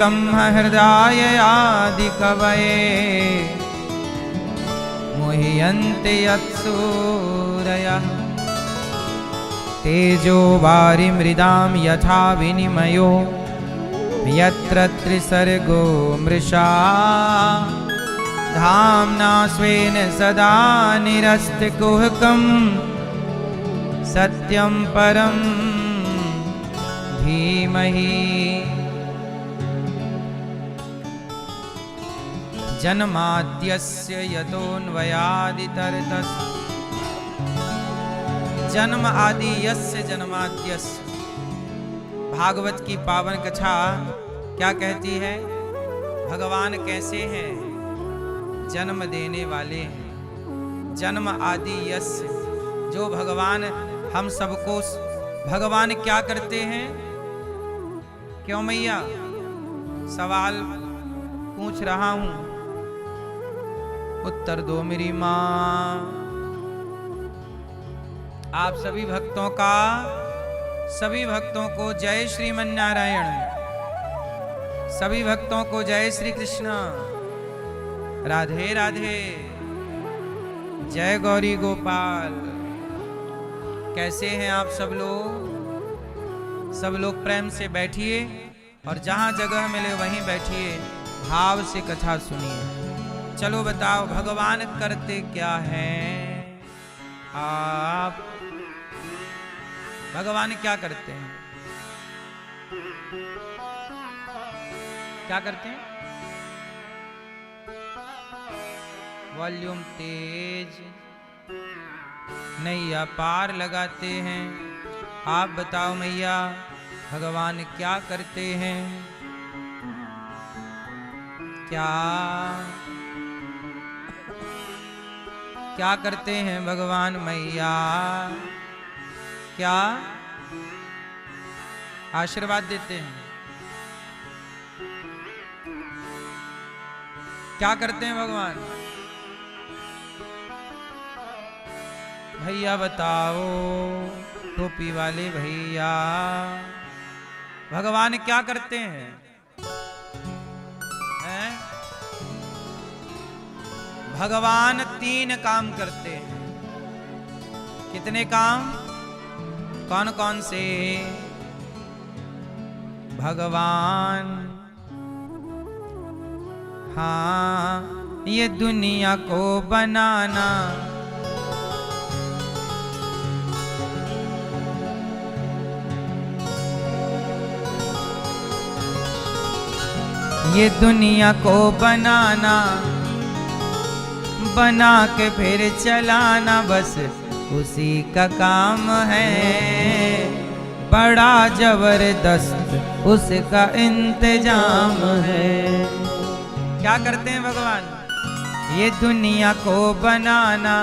ब्रह्म हृदय आदि कवये मुह्यन्ति यत्सूरयः तेजो वारिमृदां यथा विनिमयो यत्र त्रिसर्गो मृषा धाम्ना स्वेन सदा निरस्तकुहकं सत्यं परं धीमहि। जन्माद्यस्य यतोऽन्वयादितरतस्य जन्म आदि यस्य जन्माद्यस्य। भागवत की पावन कथा क्या कहती है? भगवान कैसे हैं? जन्म देने वाले हैं। जन्म आदि यस्य, जो भगवान हम सबको भगवान क्या करते हैं? क्यों मैया? सवाल पूछ रहा हूं, उत्तर दो मेरी मां। आप सभी भक्तों को जय श्रीमन्नारायण, सभी भक्तों को जय श्री कृष्ण, राधे राधे, जय गौरी गोपाल। कैसे हैं आप सब लोग? सब लोग प्रेम से बैठिए और जहां जगह मिले वहीं बैठिए, भाव से कथा सुनिए। चलो बताओ, भगवान करते क्या हैं? आप भगवान क्या करते हैं? क्या करते हैं? वॉल्यूम तेज, नैया पार लगाते हैं। आप बताओ मैया, भगवान क्या करते हैं? क्या करते हैं भगवान मैया? क्या आशीर्वाद देते हैं? क्या करते हैं भगवान? भैया बताओ, टोपी वाले भैया, भगवान क्या करते हैं? भगवान 3 काम करते हैं। कितने काम? कौन कौन से? भगवान हाँ, ये दुनिया को बनाना, ये दुनिया को बनाना, बना के फिर चलाना, बस उसी का काम है। बड़ा जबरदस्त उसका इंतजाम है। क्या करते हैं भगवान? ये दुनिया को बनाना,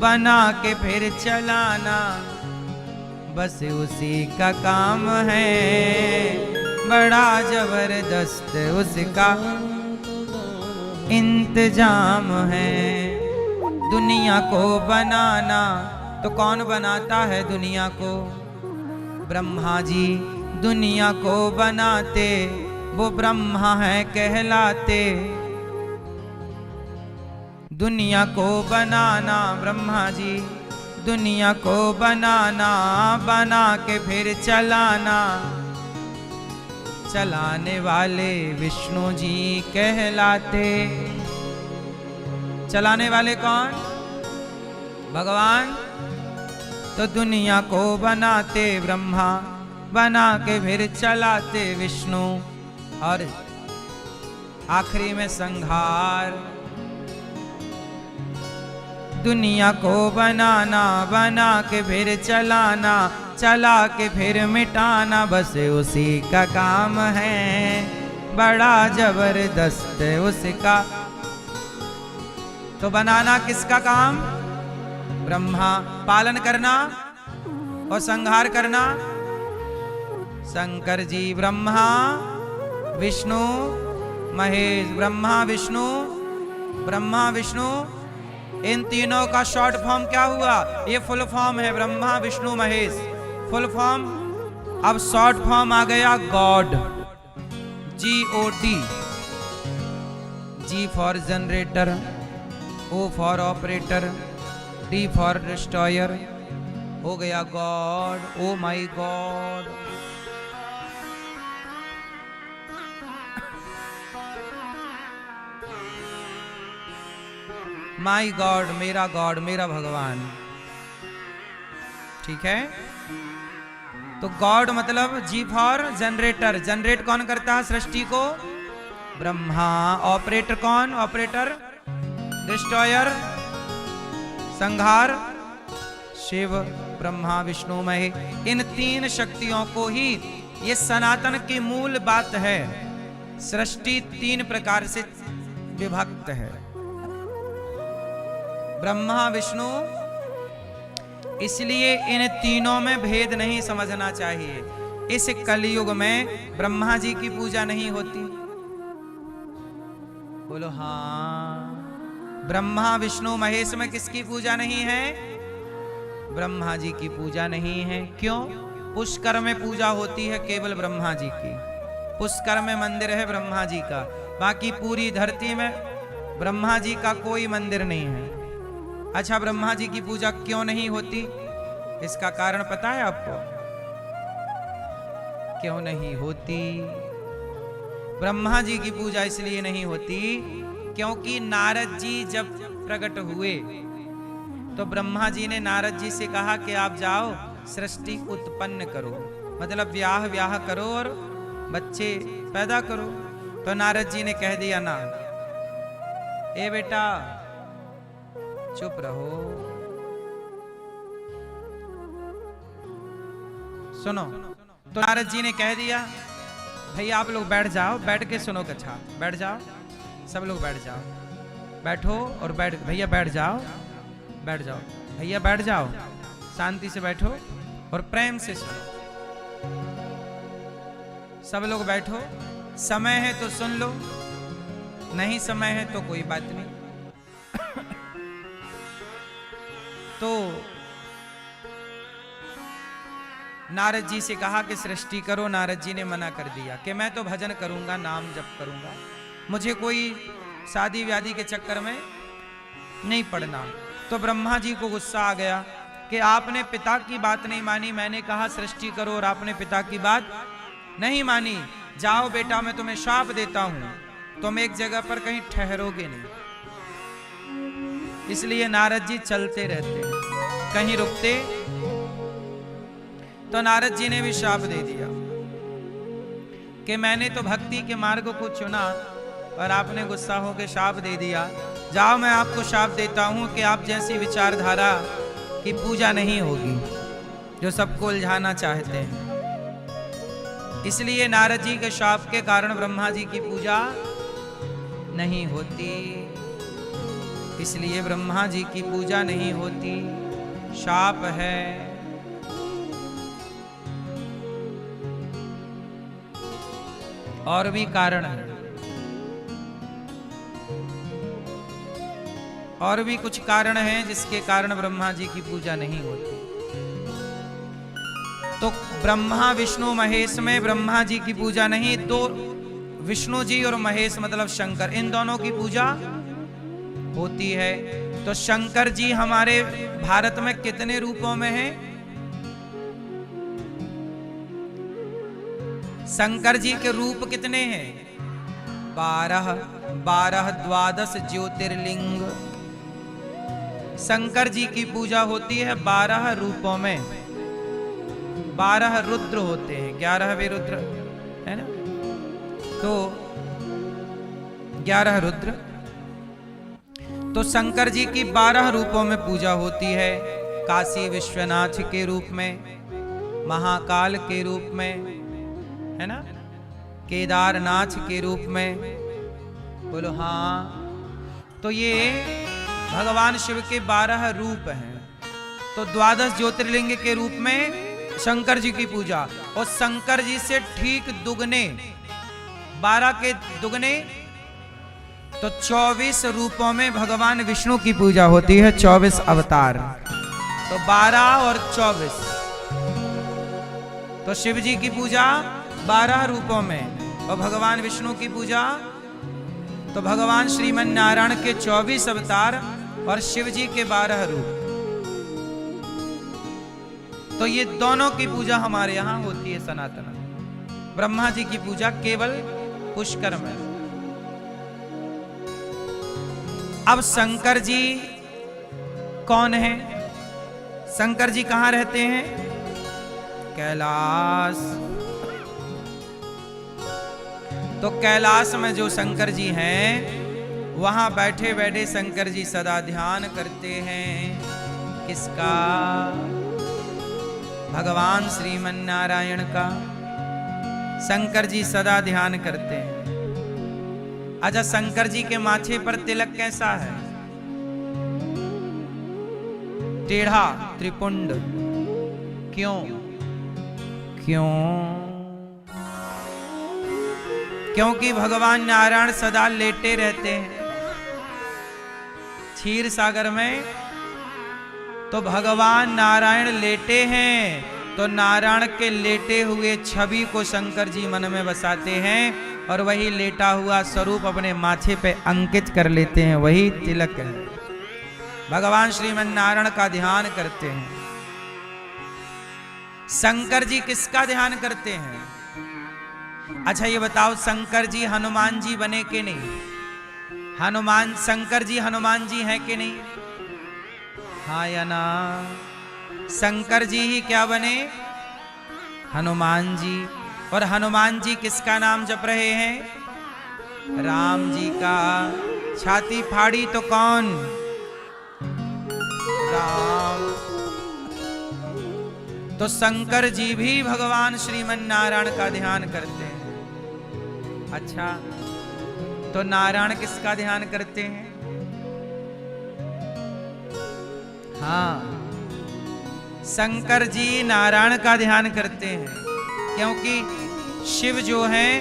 बना के फिर चलाना, बस उसी का काम है। बड़ा जबरदस्त उसका इंतजाम है। दुनिया को बनाना तो कौन बनाता है दुनिया को? ब्रह्मा जी दुनिया को बनाते, वो ब्रह्मा है कहलाते। दुनिया को बनाना ब्रह्मा जी, दुनिया को बनाना, बना के फिर चलाना, चलाने वाले विष्णु जी कहलाते। चलाने वाले कौन? भगवान। तो दुनिया को बनाते ब्रह्मा, बना के फिर चलाते विष्णु, और आखिरी में संहार। दुनिया को बनाना, बना के फिर चलाना, चला के फिर मिटाना, बस उसी का काम है। बड़ा जबरदस्त उसका। तो बनाना किसका काम? ब्रह्मा। पालन करना और संहार करना शंकर जी। ब्रह्मा विष्णु महेश, ब्रह्मा विष्णु, ब्रह्मा विष्णु, इन तीनों का शॉर्ट फॉर्म क्या हुआ? ये फुल फॉर्म है ब्रह्मा विष्णु महेश, फुल फॉर्म। अब शॉर्ट फॉर्म आ गया God. GOD, G for generator, O for operator, D for destroyer, हो गया गॉड। ओ माई गॉड, माई गॉड, मेरा भगवान। ठीक है, तो गॉड मतलब जी फॉर जनरेटर, जनरेट कौन करता है सृष्टि को? ब्रह्मा। ऑपरेटर कौन? ऑपरेटर। डिस्ट्रॉयर, संहार, शिव, ब्रह्मा, विष्णु, महेश। इन तीन शक्तियों को ही, ये सनातन की मूल बात है। सृष्टि तीन प्रकार से विभक्त है, ब्रह्मा, विष्णु। इसलिए इन तीनों में भेद नहीं समझना चाहिए। इस कलयुग में ब्रह्मा जी की पूजा नहीं होती। बोलो हाँ। ब्रह्मा, विष्णु, महेश में किसकी पूजा नहीं है? ब्रह्मा जी की पूजा नहीं है। क्यों? पुष्कर में पूजा होती है केवल ब्रह्मा जी की। पुष्कर में मंदिर है ब्रह्मा जी का, बाकी पूरी धरती में ब्रह्मा जी का कोई मंदिर नहीं है। अच्छा, ब्रह्मा जी की पूजा क्यों नहीं होती? इसका कारण पता है आपको? क्यों नहीं होती? ब्रह्मा जी की पूजा इसलिए नहीं होती क्योंकि नारद जी जब प्रकट हुए तो ब्रह्मा जी ने नारद जी से कहा कि आप जाओ सृष्टि उत्पन्न करो, मतलब ब्याह करो और बच्चे पैदा करो। तो नारद जी ने कह दिया ना, ए बेटा चुप रहो, सुनो। तो नारद जी ने कह दिया, भैया आप लोग बैठ जाओ, बैठ के सुनो कथा, बैठ जाओ, सब लोग बैठ जाओ, बैठो और भैया बैठ जाओ, बैठ जाओ, भैया बैठ जाओ, शांति से बैठो और प्रेम से सुनो। सब लोग बैठो, समय है तो सुन लो, नहीं समय है तो कोई बात नहीं। तो नारद जी से कहा कि सृष्टि करो। नारद जी ने मना कर दिया कि मैं तो भजन करूंगा, नाम जप करूंगा, मुझे कोई शादी व्यादी के चक्कर में नहीं पड़ना। तो ब्रह्मा जी को गुस्सा आ गया कि आपने पिता की बात नहीं मानी, मैंने कहा सृष्टि करो और आपने पिता की बात नहीं मानी। जाओ बेटा, मैं तुम्हें शाप देता हूं, तुम एक जगह पर कहीं ठहरोगे नहीं। इसलिए नारद जी चलते रहते, कहीं रुकते। तो नारद जी ने भी शाप दे दिया कि मैंने तो भक्ति के मार्ग को चुना और आपने गुस्सा होकर शाप दे दिया। जाओ, मैं आपको शाप देता हूं कि आप जैसी विचारधारा की पूजा नहीं होगी जो सबको उलझाना चाहते हैं। इसलिए नारद जी के शाप के कारण ब्रह्मा जी की पूजा नहीं होती। इसलिए ब्रह्मा जी की पूजा नहीं होती, शाप है। और भी कारण है, और भी कुछ कारण हैं जिसके कारण ब्रह्मा जी की पूजा नहीं होती। तो ब्रह्मा, विष्णु, महेश में ब्रह्मा जी की पूजा नहीं, तो विष्णु जी और महेश मतलब शंकर, इन दोनों की पूजा होती है। तो शंकर जी हमारे भारत में कितने रूपों में हैं? शंकर जी के रूप कितने हैं? 12 12 ज्योतिर्लिंग। शंकर जी की पूजा होती है 12 रूपों में। 12 रुद्र होते हैं, 11वें रुद्र है ना, तो 11 रुद्र। तो शंकर जी की 12 रूपों में पूजा होती है। काशी विश्वनाथ के रूप में, महाकाल के रूप में, है ना, केदारनाथ के रूप में। बोलो हाँ। तो ये भगवान शिव के 12 रूप हैं। तो 12 ज्योतिर्लिंग के रूप में शंकर जी की पूजा, और शंकर जी से ठीक दुगने, 12 के दुगने तो 24 रूपों में भगवान विष्णु की पूजा होती है, 24 अवतार। तो 12 और 24, तो शिव जी की पूजा 12 रूपों में और भगवान विष्णु की पूजा तो भगवान श्रीमन नारायण के 24 अवतार और शिव जी के 12 रूप। तो ये दोनों की पूजा हमारे यहां होती है सनातन। ब्रह्मा जी की पूजा केवल पुष्कर में। अब शंकर जी कौन है? शंकर जी कहां रहते हैं? कैलाश। तो कैलाश में जो शंकर जी हैं वहां बैठे बैठे शंकर जी सदा ध्यान करते हैं। किसका? भगवान श्रीमन नारायण का शंकर जी सदा ध्यान करते हैं। अच्छा, शंकर जी के माथे पर तिलक कैसा है? टेढ़ा त्रिपुंड। क्यों? क्योंकि भगवान नारायण सदा लेटे रहते हैं क्षीर सागर में। तो भगवान नारायण लेटे हैं, तो नारायण के लेटे हुए छवि को शंकर जी मन में बसाते हैं और वही लेटा हुआ स्वरूप अपने माथे पे अंकित कर लेते हैं। वही तिलक है। भगवान श्रीमन नारायण का ध्यान करते हैं। शंकर जी किसका ध्यान करते हैं? अच्छा ये बताओ, शंकर जी हनुमान जी बने कि नहीं? शंकर जी हनुमान जी हैं कि नहीं? हाँ या ना? शंकर जी ही क्या बने? हनुमान जी। और हनुमान जी किसका नाम जप रहे हैं? राम जी का। छाती फाड़ी तो कौन? राम। तो शंकर जी भी भगवान श्रीमन नारायण का ध्यान करते हैं। अच्छा, तो नारायण किसका ध्यान करते हैं? हाँ, शंकर जी नारायण का ध्यान करते हैं, क्योंकि शिव जो हैं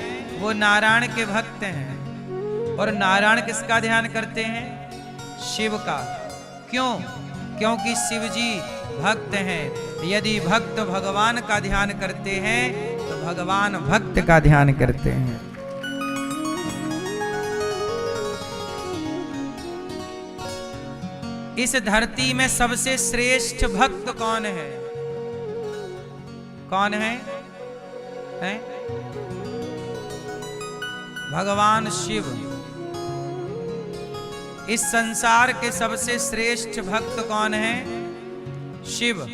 वो नारायण के भक्त हैं। और नारायण किसका ध्यान करते हैं? शिव का। क्यों? क्योंकि शिव जी भक्त हैं। यदि भक्त भगवान का ध्यान करते हैं तो भगवान भक्त का ध्यान करते हैं। इस धरती में सबसे श्रेष्ठ भक्त कौन है? कौन है? हैं? भगवान शिव। इस संसार के सबसे श्रेष्ठ भक्त कौन है? शिव।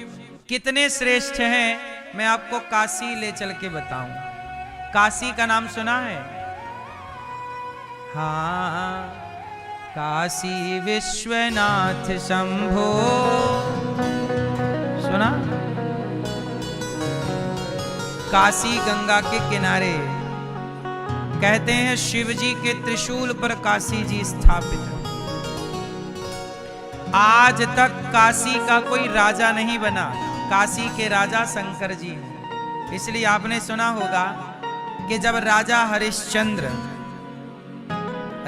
कितने श्रेष्ठ हैं मैं आपको काशी ले चल के बताऊं। काशी का नाम सुना है? हाँ, काशी विश्वनाथ शंभो। सुना? काशी गंगा के किनारे। कहते हैं शिव जी के त्रिशूल पर काशी जी स्थापित है। आज तक काशी का कोई राजा नहीं बना। काशी के राजा शंकर जी हैं। इसलिए आपने सुना होगा कि जब राजा हरिश्चंद्र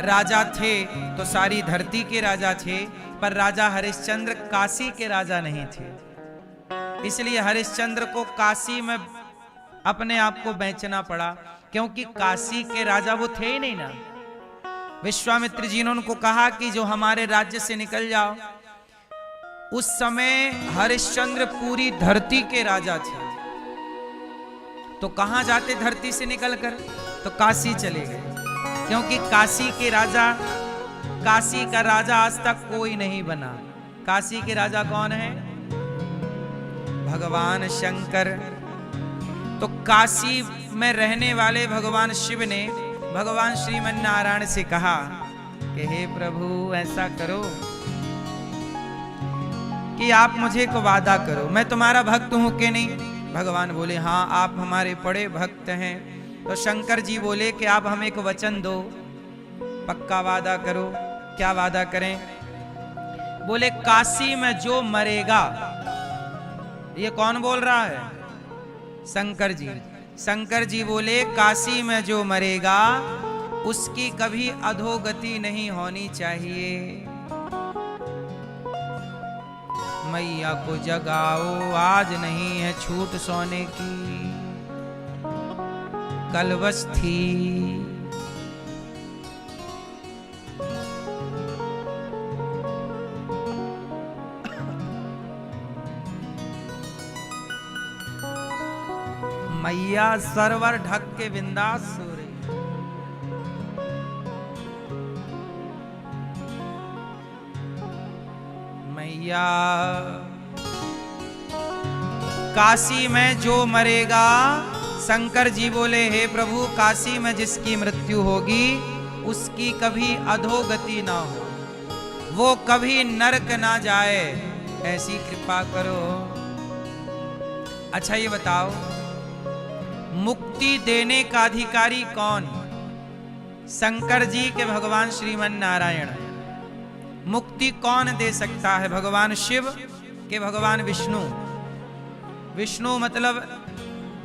राजा थे तो सारी धरती के राजा थे, पर राजा हरिश्चंद्र काशी के राजा नहीं थे। इसलिए हरिश्चंद्र को काशी में अपने आप को बेचना पड़ा, क्योंकि काशी के राजा वो थे ही नहीं ना। विश्वामित्र जी ने उनको कहा कि जो हमारे राज्य से निकल जाओ। उस समय हरिश्चंद्र पूरी धरती के राजा थे, तो कहां जाते धरती से निकलकर? तो काशी चले गए, क्योंकि काशी के राजा, काशी का राजा आज तक कोई नहीं बना। काशी के राजा कौन है? भगवान शंकर। तो काशी में रहने वाले भगवान शिव ने भगवान श्रीमन नारायण से कहा कि हे प्रभु, ऐसा करो कि आप मुझे को वादा करो, मैं तुम्हारा भक्त हूं कि नहीं? भगवान बोले हाँ, आप हमारे बड़े भक्त हैं। तो शंकर जी बोले कि आप हमें एक वचन दो, पक्का वादा करो। क्या वादा करें? बोले काशी में जो मरेगा। ये कौन बोल रहा है? शंकर जी। शंकर जी बोले काशी में जो मरेगा उसकी कभी अधोगति नहीं होनी चाहिए। मैया को जगाओ, आज नहीं है छूट सोने की। कलवश थी। मैया सरवर ढक के बिंदास सो रही। मैया काशी में जो मरेगा, शंकर जी बोले हे प्रभु काशी में जिसकी मृत्यु होगी उसकी कभी अधोगति ना हो, वो कभी नरक ना जाए, ऐसी कृपा करो। अच्छा ये बताओ मुक्ति देने का अधिकारी कौन? शंकर जी के भगवान श्रीमन नारायण। मुक्ति कौन दे सकता है? भगवान शिव के भगवान विष्णु। विष्णु मतलब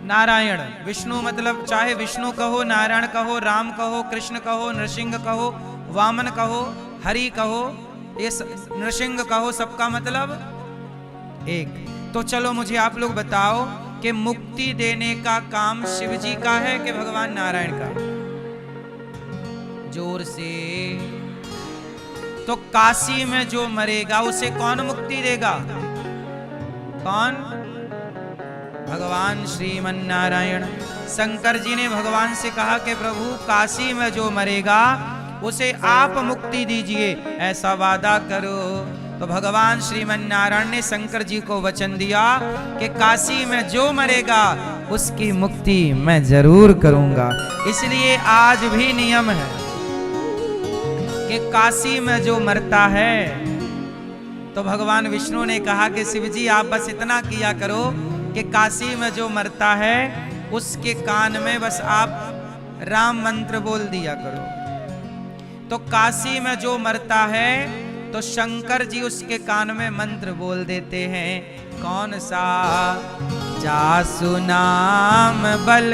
नारायण, विष्णु मतलब चाहे विष्णु कहो, नारायण कहो, राम कहो, कृष्ण कहो, नृसिंह कहो, वामन कहो, हरि कहो, ये नृसिंह कहो, सबका मतलब एक। तो चलो मुझे आप लोग बताओ कि मुक्ति देने का काम शिव जी का है कि भगवान नारायण का? जोर से। तो काशी में जो मरेगा उसे कौन मुक्ति देगा? कौन? भगवान श्रीमन नारायण। शंकर जी ने भगवान से कहा कि प्रभु काशी में जो मरेगा उसे आप मुक्ति दीजिए, ऐसा वादा करो। तो भगवान श्रीमन नारायण ने शंकर जी को वचन दिया कि काशी में जो मरेगा उसकी मुक्ति मैं जरूर करूंगा। इसलिए आज भी नियम है कि काशी में जो मरता है, तो भगवान विष्णु ने कहा कि शिव जी आप बस इतना किया करो कि काशी में जो मरता है उसके कान में बस आप राम मंत्र बोल दिया करो। तो काशी में जो मरता है तो शंकर जी उसके कान में मंत्र बोल देते हैं। कौन सा? जासु नाम बल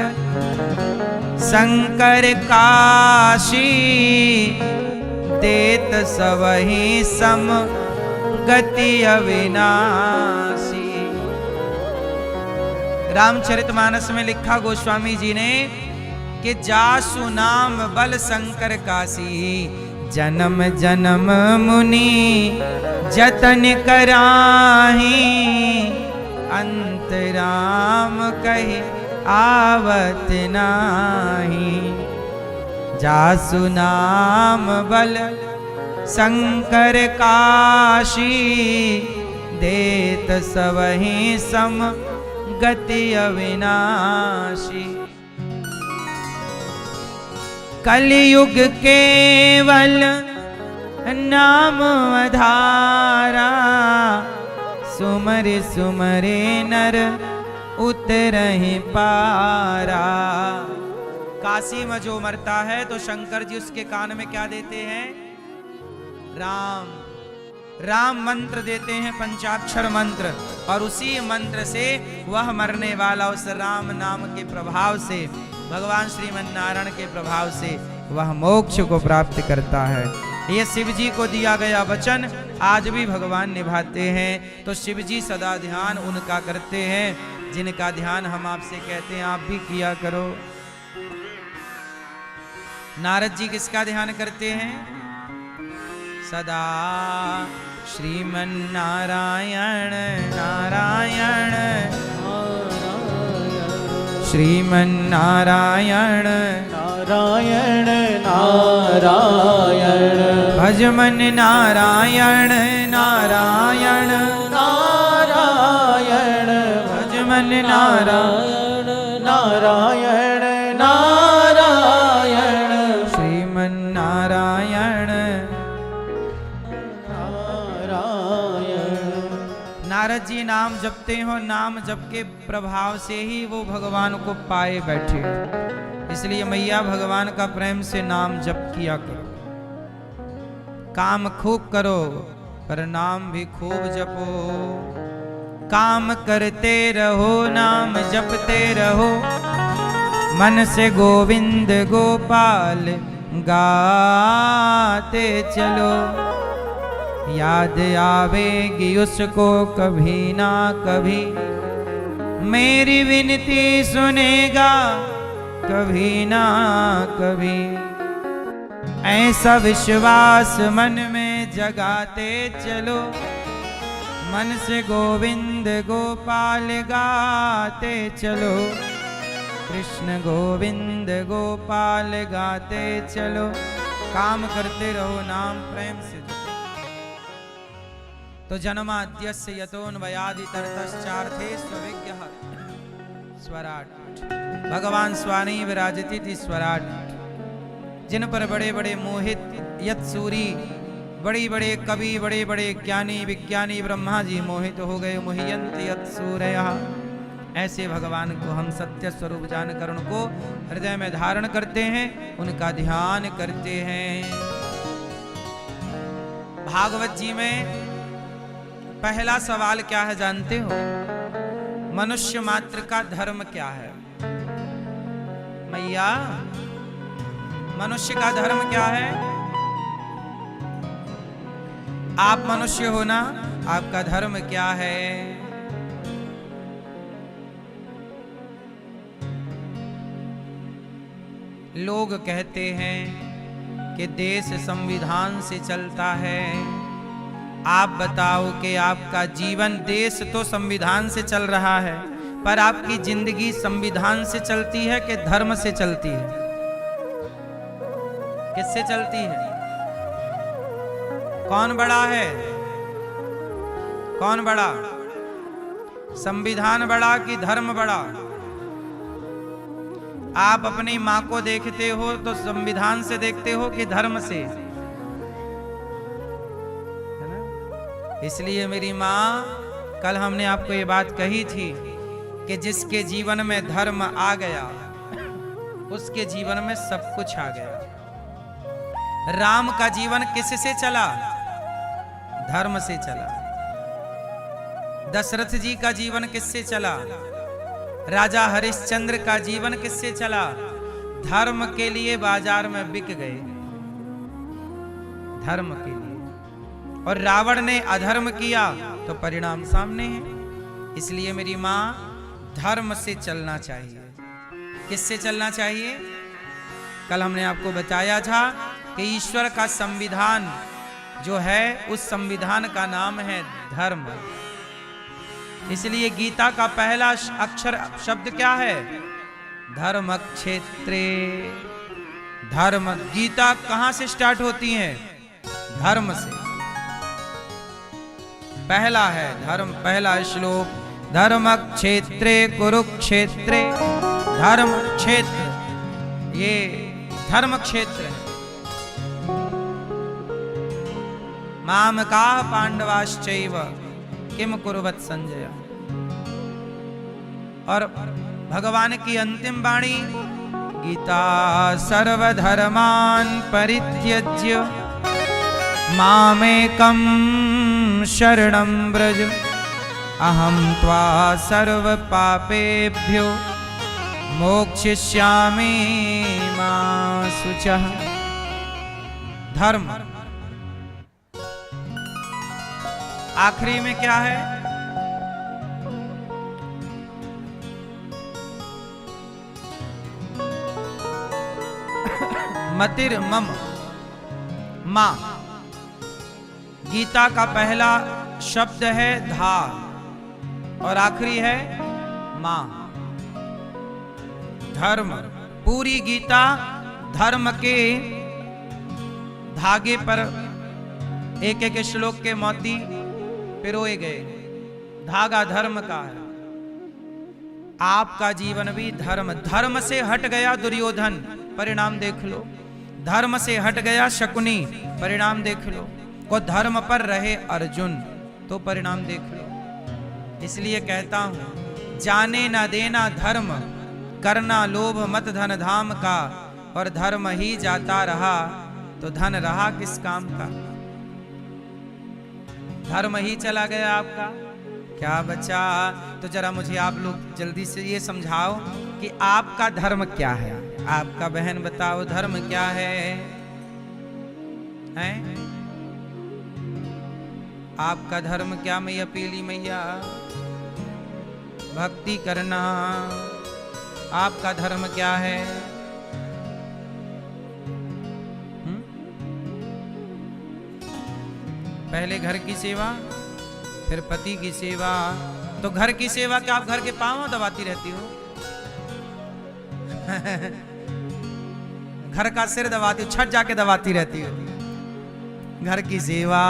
शंकर काशी, देत सबहि सम गति अविनाशी। रामचरितमानस में लिखा गोस्वामी जी ने कि जासु नाम बल शंकर काशी, जन्म जन्म मुनि जतन कराही, अंतराम कहि आवत नाही। जासु नाम बल शंकर काशी, देत सबहि सम गति अविनाशी। कलयुग केवल नाम आधारा, सुमरे सुमरे नर उतरहि पारा। काशी में जो मरता है तो शंकर जी उसके कान में क्या देते हैं? राम मंत्र देते हैं, पंचाक्षर मंत्र, और उसी मंत्र से वह मरने वाला उस राम नाम के प्रभाव से, भगवान श्रीमन नारायण के प्रभाव से वह मोक्ष को प्राप्त करता है। ये शिव जी को दिया गया वचन आज भी भगवान निभाते हैं। तो शिव जी सदा ध्यान उनका करते हैं जिनका ध्यान हम आपसे कहते हैं आप भी किया करो। नारद जी किसका ध्यान करते हैं? सदा श्रीमन नारायण नारायण, श्रीमन नारायण नारायण नारायण, भजमन नारायण नारायण नारायण, भजमन नारायण नारायण नारायण, श्रीमन नारायण नारायण। नारद जी नाम जपते हो, नाम जप के प्रभाव से ही वो भगवान को पाए बैठे। इसलिए मैया भगवान का प्रेम से नाम जप किया करो। काम खूब करो पर नाम भी खूब जपो। काम करते रहो नाम जपते रहो, मन से गोविंद गोपाल गाते चलो। याद आवेगी उसको कभी ना कभी, मेरी विनती सुनेगा कभी ना कभी। ऐसा विश्वास मन में जगाते चलो, मन से गोविंद गोपाल गाते चलो, कृष्ण गोविंद गोपाल गाते चलो। काम करते रहो, नाम प्रेम से। तो जन्माद्यस्य यतोऽन्वयादितरतश्चार्थेष्वभिज्ञः स्वराट। भगवान स्वामी विराजति थी स्वराट, जिन पर बड़े बड़े मोहित यत सूरी, बड़े बड़े कवि, बड़े बड़े ज्ञानी विज्ञानी ब्रह्मा जी मोहित हो गए। मुह्यन्त यत सूरयः, ऐसे भगवान को हम सत्य स्वरूप जानकर उनको हृदय में धारण करते हैं, उनका ध्यान करते हैं। भागवत जी में पहला सवाल क्या है जानते हो? मनुष्य मात्र का धर्म क्या है? मैया, मनुष्य का धर्म क्या है? आप मनुष्य हो ना, आपका धर्म क्या है? लोग कहते हैं कि देश संविधान से चलता है। आप बताओ कि आपका जीवन, देश तो संविधान से चल रहा है, पर आपकी जिंदगी संविधान से चलती है कि धर्म से चलती है? किससे चलती है? कौन बड़ा है? कौन बड़ा? संविधान बड़ा कि धर्म बड़ा? आप अपनी माँ को देखते हो तो संविधान से देखते हो कि धर्म से? है ना? इसलिए मेरी माँ, कल हमने आपको ये बात कही थी कि जिसके जीवन में धर्म आ गया उसके जीवन में सब कुछ आ गया। राम का जीवन किससे चला? धर्म से चला। दशरथ जी का जीवन किससे चला? राजा हरिश्चंद्र का जीवन किससे चला? धर्म के लिए बाजार में बिक गए, धर्म के लिए। और रावण ने अधर्म किया तो परिणाम सामने है। इसलिए मेरी माँ, धर्म से चलना चाहिए। किससे चलना चाहिए? कल हमने आपको बताया था कि ईश्वर का संविधान जो है, उस संविधान का नाम है धर्म। इसलिए गीता का पहला अक्षर शब्द क्या है? धर्म क्षेत्रे। धर्म, गीता कहां से स्टार्ट होती है? धर्म से। पहला है धर्म, पहला श्लोक, धर्म क्षेत्रे कुरुक्षेत्रे। धर्म क्षेत्र, ये धर्म क्षेत्र है। मामका पांडवाश्चैव किम कुर्वत संजय। और भगवान की अंतिम वाणी, गीता सर्वधर्मान परित्यज्य मामेकं शरणं व्रज अहं त्वा सर्व पापेभ्यो मोक्षयिष्यामि मा शुचः। धर्म। आखिरी में क्या है? मतिर मम, मां। गीता का पहला शब्द है धा और आखिरी है मां। धर्म, पूरी गीता धर्म के धागे पर एक एक श्लोक के मोती पिरोए गए। धागा धर्म का है। आपका जीवन भी धर्म। धर्म से हट गया दुर्योधन, परिणाम देख लो। धर्म से हट गया शकुनी, परिणाम देख लो। को धर्म पर रहे अर्जुन, तो परिणाम देख लो। इसलिए कहता हूं, जाने ना देना धर्म, करना लोभ मत धन धाम का। और धर्म ही जाता रहा तो धन रहा किस काम का? धर्म ही चला गया आपका, क्या बचा? तो जरा मुझे आप लोग जल्दी से ये समझाओ कि आपका धर्म क्या है? आपका बहन बताओ धर्म क्या है? हैं? आपका धर्म क्या? मैया पीली मैया, भक्ति करना, आपका धर्म क्या है? पहले घर की सेवा, फिर पति की सेवा। तो घर की सेवा क्या आप घर के पांव दबाती रहती हो? घर का सिर दबाती हो, छत जाके दबाती रहती हो। घर की सेवा।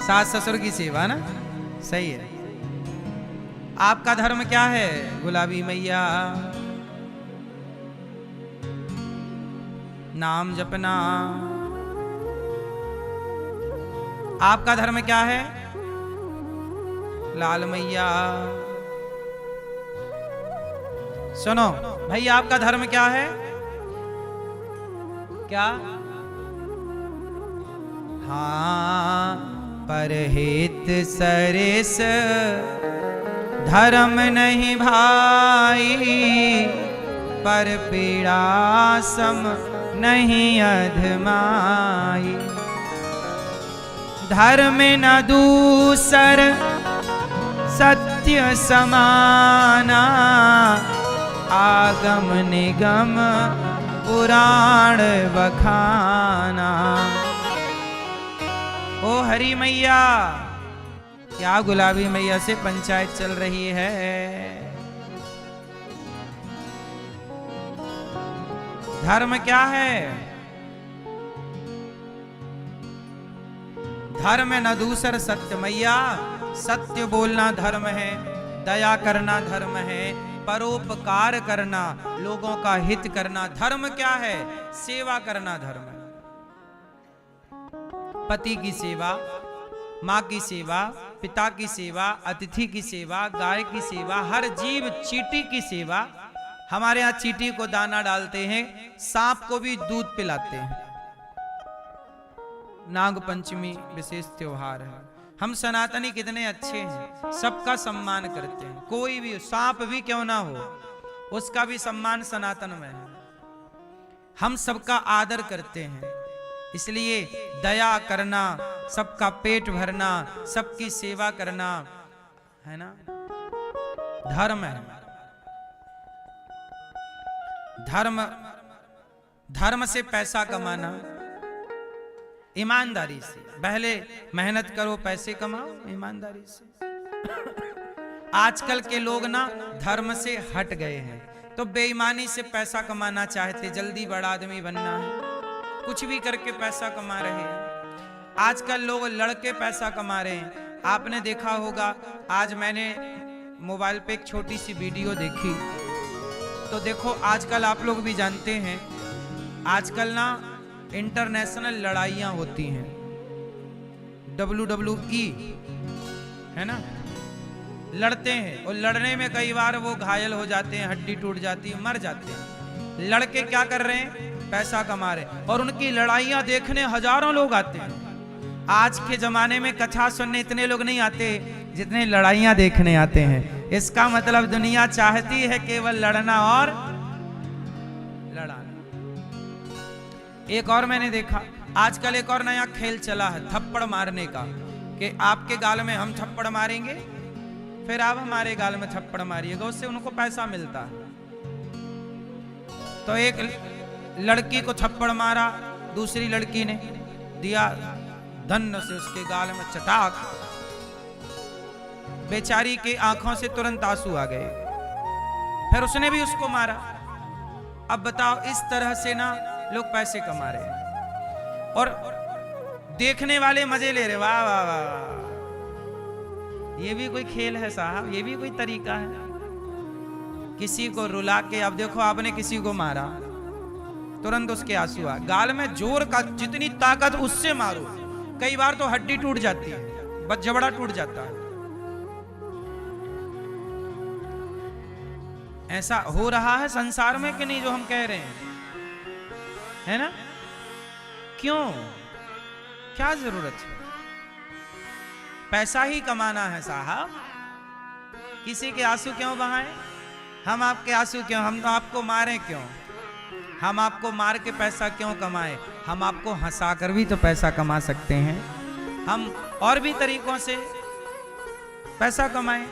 सास ससुर की सेवा ना, सही है। आपका धर्म क्या है? गुलाबी मैया, नाम जपना। आपका धर्म क्या है? लाल मैया। सुनो भाई, आपका धर्म क्या है? क्या? हाँ, परहित सरिस धर्म नहीं भाई, पर पीड़ा सम नहीं अधमाई। धर्म न दूसर सत्य समाना, आगम निगम पुराण बखाना। ओ हरी मैया, क्या गुलाबी मैया से पंचायत चल रही है? धर्म क्या है? धर्म न दूसर सत्य। मैया, सत्य बोलना धर्म है, दया करना धर्म है, परोपकार करना, लोगों का हित करना धर्म क्या है? सेवा करना धर्म है। पति की सेवा, माँ की सेवा, पिता की सेवा, अतिथि की सेवा, गाय की सेवा, हर जीव चींटी की सेवा। हमारे यहाँ चींटी को दाना डालते हैं, सांप को भी दूध पिलाते हैं। नाग पंचमी विशेष त्योहार है। हम सनातनी कितने अच्छे हैं, सबका सम्मान करते हैं। कोई भी सांप भी क्यों ना हो, उसका भी सम्मान सनातन में है। हम सबका आदर करते हैं, इसलिए दया करना, सबका पेट भरना, सबकी सेवा करना है ना, धर्म है। धर्म से पैसा कमाना, ईमानदारी से। पहले मेहनत करो, पैसे कमाओ ईमानदारी से। आजकल के लोग ना धर्म से हट गए हैं, तो बेईमानी से पैसा कमाना चाहते, जल्दी बड़ा आदमी बनना है, कुछ भी करके पैसा कमा रहे हैं। आजकल लोग लड़के पैसा कमा रहे हैं। आपने देखा होगा, आज मैंने मोबाइल पे एक छोटी सी वीडियो देखी, तो देखो आजकल आप लोग भी जानते हैं, आजकल ना इंटरनेशनल लड़ाइयां होती हैं, WWE है ना, लड़ते हैं। और लड़ने में कई बार वो घायल हो जाते हैं, हड्डी टूट जाती है, मर जाते हैं। लड़के क्या कर रहे हैं? पैसा कमा रहे हैं, और उनकी लड़ाइयां देखने हजारों लोग आते हैं। आज के जमाने में कथा सुनने इतने लोग नहीं आते जितने लड़ाइयां देखने आते हैं। इसका मतलब दुनिया चाहती है केवल लड़ना और लड़ाना। एक और मैंने देखा, आजकल एक और नया खेल चला है थप्पड़ मारने का, कि आपके गाल में हम थप्पड़ मारेंगे, फिर आप हमारे गाल में थप्पड़ मारिएगा, उससे उनको पैसा मिलता है। तो एक लड़की को थप्पड़ मारा, दूसरी लड़की ने दिया धन्न से उसके गाल में चटाक, बेचारी के आंखों से तुरंत आंसू आ गए, फिर उसने भी उसको मारा। अब बताओ, इस तरह से ना लोग पैसे कमा रहे हैं और देखने वाले मजे ले रहे। वाह वाह वाह, ये भी कोई खेल है साहब, ये भी कोई तरीका है? किसी को रुला के, अब देखो आपने किसी को मारा, तुरंत उसके आंसू आ, गाल में जोर का जितनी ताकत उससे मारो, कई बार तो हड्डी टूट जाती है, बस जबड़ा टूट जाता है। ऐसा हो रहा है संसार में कि नहीं जो हम कह रहे हैं, है ना? क्यों, क्या जरूरत है? पैसा ही कमाना है साहब, किसी के आंसू क्यों बहाएं? हम आपके आंसू क्यों, हम तो आपको मारें क्यों? हम आपको मार के पैसा क्यों कमाएं? हम आपको हंसा कर भी तो पैसा कमा सकते हैं। हम और भी तरीकों से पैसा कमाएं।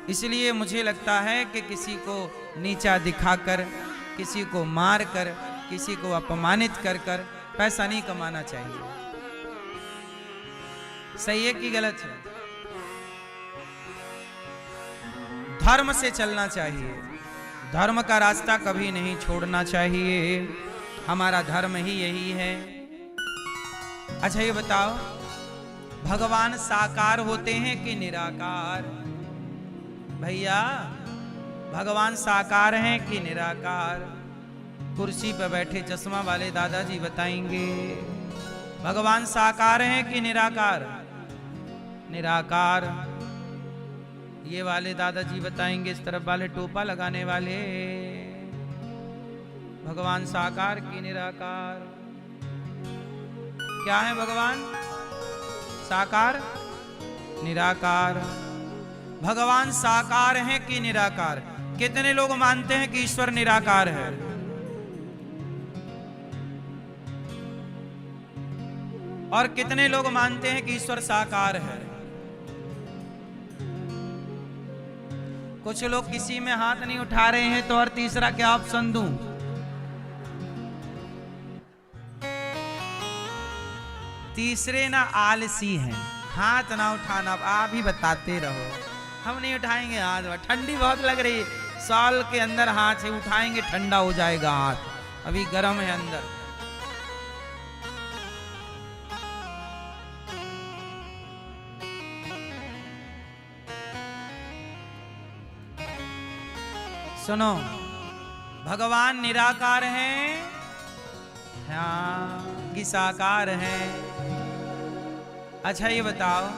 इसलिए मुझे लगता है कि किसी को नीचा दिखाकर, किसी को मार कर, किसी को अपमानित कर कर पैसा नहीं कमाना चाहिए। सही है कि गलत है? धर्म से चलना चाहिए, धर्म का रास्ता कभी नहीं छोड़ना चाहिए। हमारा धर्म ही यही है। अच्छा ये बताओ, भगवान साकार होते हैं कि निराकार? भैया भगवान साकार हैं कि निराकार? कुर्सी पर बैठे चश्मा वाले दादाजी बताएंगे। भगवान साकार हैं कि निराकार? निराकार। ये वाले दादाजी बताएंगे, इस तरफ वाले टोपा लगाने वाले, भगवान साकार कि निराकार? क्या है भगवान? साकार, निराकार। भगवान साकार हैं कि निराकार? कितने लोग मानते हैं कि ईश्वर निराकार है? और कितने लोग मानते हैं कि ईश्वर साकार है? कुछ लोग किसी में हाथ नहीं उठा रहे हैं, तो और तीसरा क्या ऑप्शन दूं? तीसरे ना आलसी हैं, हाथ ना उठाना। आप ही बताते रहो, हम नहीं उठाएंगे हाथ। ठंडी बहुत लग रही है, साल के अंदर हाथ से उठाएंगे ठंडा हो जाएगा हाथ, अभी गर्म है अंदर। सुनो, भगवान निराकार हैं हाँ कि साकार हैं? अच्छा ये बताओ,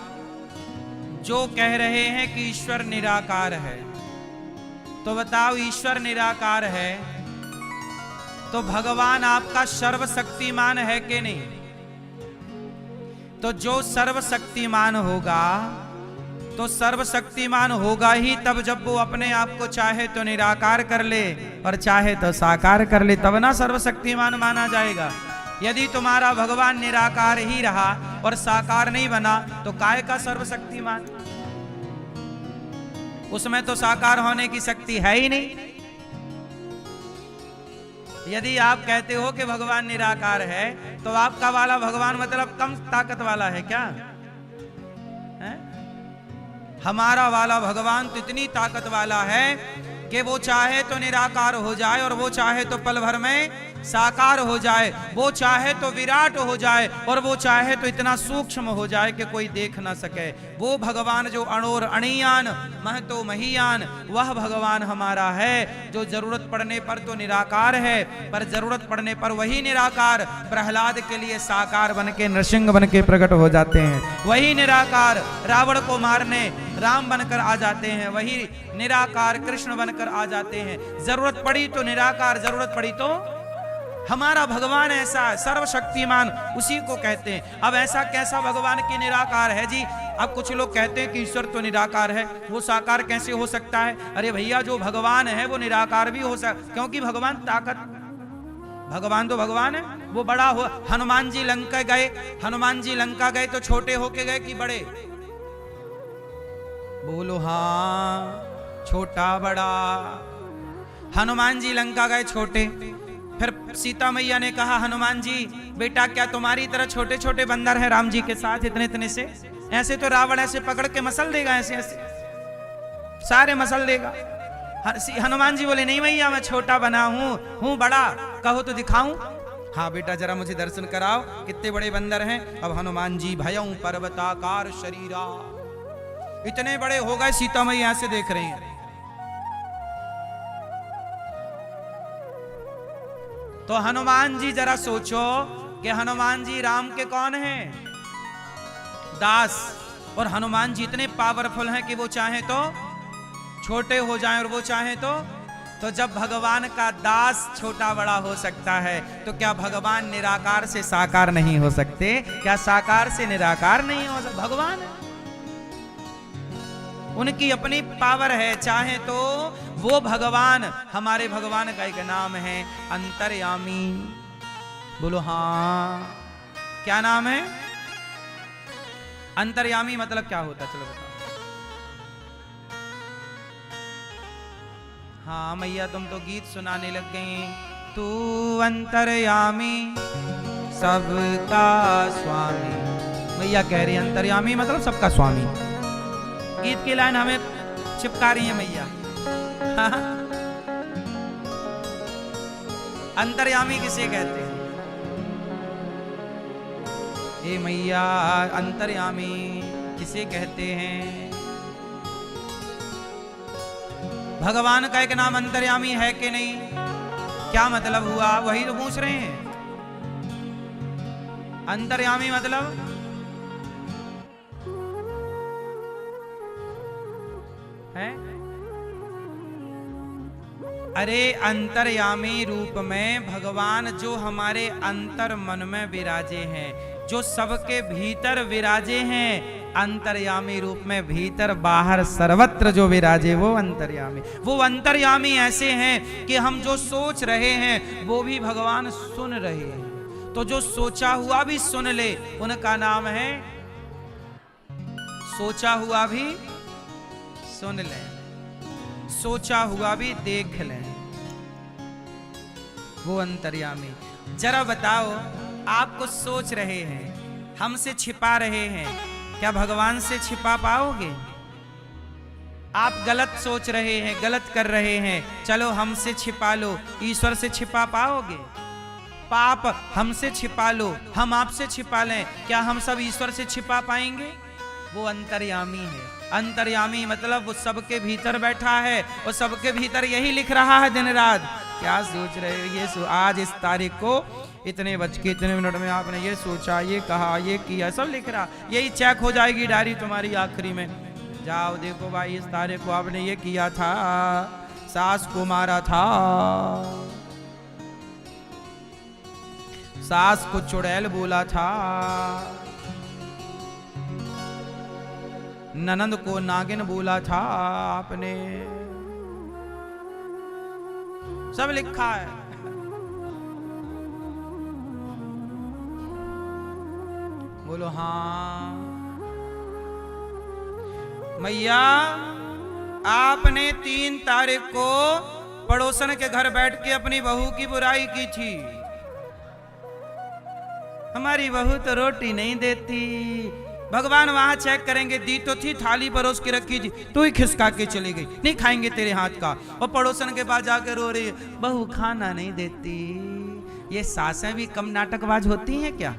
जो कह रहे हैं कि ईश्वर निराकार है, तो बताओ ईश्वर निराकार है तो भगवान आपका सर्वशक्तिमान है कि नहीं? तो जो सर्वशक्तिमान होगा तो सर्वशक्तिमान होगा ही तब जब वो अपने आप को चाहे तो निराकार कर ले और चाहे तो साकार कर ले, तब ना सर्वशक्तिमान माना जाएगा। यदि तुम्हारा भगवान निराकार ही रहा और साकार नहीं बना तो काय का सर्वशक्तिमान? उसमें तो साकार होने की शक्ति है ही नहीं। यदि आप कहते हो कि भगवान निराकार है तो आपका वाला भगवान मतलब कम ताकत वाला है क्या है? हमारा वाला भगवान तो इतनी ताकत वाला है कि वो चाहे तो निराकार हो जाए और वो चाहे तो पल भर में साकार हो जाए, वो चाहे तो विराट हो जाए और वो चाहे तो इतना सूक्ष्म हो जाए कि कोई देख ना सके। वो भगवान जो अणोर अणियान महतो महीयान, वह भगवान हमारा है जो जरूरत पड़ने पर तो निराकार है, पर जरूरत पड़ने पर वही निराकार प्रहलाद के लिए साकार बन के नृसिंह बन के प्रकट हो जाते हैं। वही निराकार रावण को मारने राम बनकर आ जाते हैं, वही निराकार कृष्ण बनकर आ जाते हैं। जरूरत पड़ी तो निराकार, जरूरत पड़ी तो हमारा भगवान ऐसा सर्वशक्तिमान, उसी को कहते हैं। अब ऐसा कैसा भगवान की निराकार है जी? अब कुछ लोग कहते हैं कि ईश्वर तो निराकार है, वो साकार कैसे हो सकता है? अरे भैया, जो भगवान है वो निराकार भी हो सकता, क्योंकि भगवान ताकत, भगवान तो भगवान है, वो बड़ा हो। हनुमान जी लंका गए, हनुमान जी लंका गए तो छोटे होके गए कि बड़े? बोलो हाँ, छोटा बड़ा। हनुमान जी लंका गए छोटे, फिर सीता मैया ने कहा हनुमान जी बेटा क्या तुम्हारी तरह छोटे छोटे बंदर हैं राम जी के साथ इतने इतने से? ऐसे तो रावण ऐसे पकड़ के मसल देगा, ऐसे ऐसे सारे मसल देगा। हनुमान जी बोले नहीं मैया, मैं छोटा बना हूँ बड़ा, कहो तो दिखाऊं। हाँ बेटा जरा मुझे दर्शन कराओ, कितने बड़े बंदर हैं। अब हनुमान जी भयं पर्वताकार शरीरा, इतने बड़े हो गए, सीता मैया ऐसे देख रही हैं। तो हनुमान जी जरा सोचो कि हनुमान जी राम के कौन हैं? दास। और हनुमान जी इतने पावरफुल हैं कि वो चाहे तो छोटे हो जाएं और वो चाहे तो जब भगवान का दास छोटा बड़ा हो सकता है तो क्या भगवान निराकार से साकार नहीं हो सकते? क्या साकार से निराकार नहीं हो सकते? भगवान है, उनकी अपनी पावर है। चाहे तो वो भगवान, हमारे भगवान का एक नाम है अंतर्यामी। बोलो हाँ, क्या नाम है? अंतर्यामी मतलब क्या होता? चलो बताओ। हाँ मैया तुम तो गीत सुनाने लग गई। तू अंतर्यामी सबका स्वामी। मैया कह रही अंतर्यामी मतलब सबका स्वामी। गीत की लाइन हमें चिपका रही है मैया। अंतर्यामी किसे कहते हैं? ए मैया अंतर्यामी किसे कहते हैं? भगवान का एक नाम अंतर्यामी है कि नहीं? क्या मतलब हुआ? वही तो पूछ रहे हैं। अंतर्यामी मतलब है? अरे अंतर्यामी रूप में भगवान जो हमारे अंतर मन में विराजे हैं, जो सबके भीतर विराजे हैं, अंतर्यामी रूप में भीतर बाहर सर्वत्र जो विराजे वो अंतर्यामी। वो अंतर्यामी ऐसे हैं कि हम जो सोच रहे हैं वो भी भगवान सुन रहे हैं। तो जो सोचा हुआ भी सुन ले, उनका नाम है सोचा हुआ भी सुन लें, सोचा हुआ भी देख लें, वो अंतर्यामी। जरा बताओ, आप कुछ सोच रहे हैं, हमसे छिपा रहे हैं, क्या भगवान से छिपा पाओगे? आप गलत सोच रहे हैं, गलत कर रहे हैं, चलो हमसे छिपा लो, ईश्वर से छिपा पाओगे? पाप हमसे छिपा लो, हम आपसे छिपा लें, क्या हम सब ईश्वर से छिपा पाएंगे? वो अंतर्यामी है। अंतर्यामी मतलब वो सबके भीतर बैठा है, वो सबके भीतर यही लिख रहा है दिन रात। क्या सोच रहे हो? ये आज इस तारीख को इतने बज के इतने मिनट में आपने ये सोचा, ये कहा, ये किया, सब लिख रहा। यही चेक हो जाएगी डायरी तुम्हारी आखिरी में। जाओ देखो भाई इस तारीख को आपने ये किया था, सास को मारा था, सास को चुड़ैल बोला था, ननंद को नागिन बोला था आपने, सब लिखा है। बोलो हाँ। मैया आपने 3 तारीख को पड़ोसन के घर बैठ के अपनी बहू की बुराई की थी। हमारी बहू तो रोटी नहीं देती। भगवान वहां चेक करेंगे, दी तो थी, थाली परोस के रखी थी, तू ही खिसका के चली गई, नहीं खाएंगे तेरे हाथ का। और पड़ोसन के पास जाकर रो रही है, बहू खाना नहीं देती। ये सासें भी कम नाटकबाज होती हैं क्या?